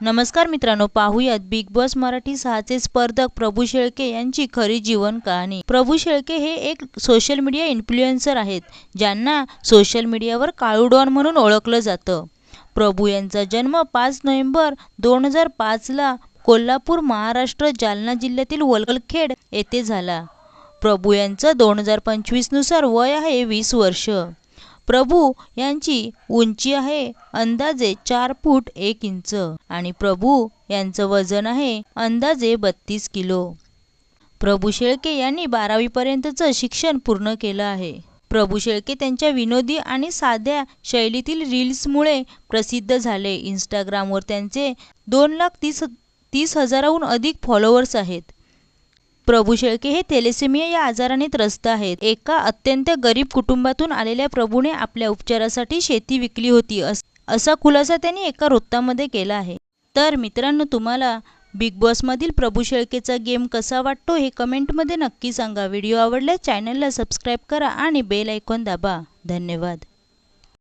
नमस्कार मित्रांनो, पाहूयात बिग बॉस मराठी 6चे स्पर्धक प्रभू शेळके यांची खरी जीवन कहाणी। प्रभू शेळके हे एक सोशल मीडिया इन्फ्लुएन्सर आहेत, ज्यांना सोशल मीडियावर काळू डॉन म्हणून ओळखलं जातं। प्रभू यांचा जन्म 5 नोव्हेंबर 2005 ला कोल्हापूर, महाराष्ट्र, जालना जिल्ह्यातील वलखेड येथे झाला। प्रभू यांचं 2025 नुसार वय आहे 20 वर्ष। प्रभू यांची उंची आहे अंदाजे 4 फूट 1 इंच आणि प्रभू यांचं वजन आहे अंदाजे 32 किलो। प्रभू शेळके यांनी 12वी पर्यंतचं शिक्षण पूर्ण केलं आहे। प्रभू शेळके त्यांच्या विनोदी आणि साध्या शैलीतील रील्समुळे प्रसिद्ध झाले। इंस्टाग्रामवर त्यांचे 2,30,000हून अधिक फॉलोअर्स आहेत। प्रभू शेळके हे थॅलेसेमिया या आजाराने त्रस्त आहेत। एका अत्यंत गरीब कुटुंबातून आलेल्या प्रभूने आपल्या उपचारासाठी शेती विकली होती, असा खुलासा त्यांनी एका वृत्तामध्ये केला आहे। तर मित्रांनो, तुम्हाला बिग बॉस मधील प्रभू शेळकेचा गेम कसा वाटतो हे कमेंटमध्ये नक्की सांगा। व्हिडिओ आवडल्यास चॅनलला सबस्क्राईब करा आणि बेल आयकॉन दाबा। धन्यवाद।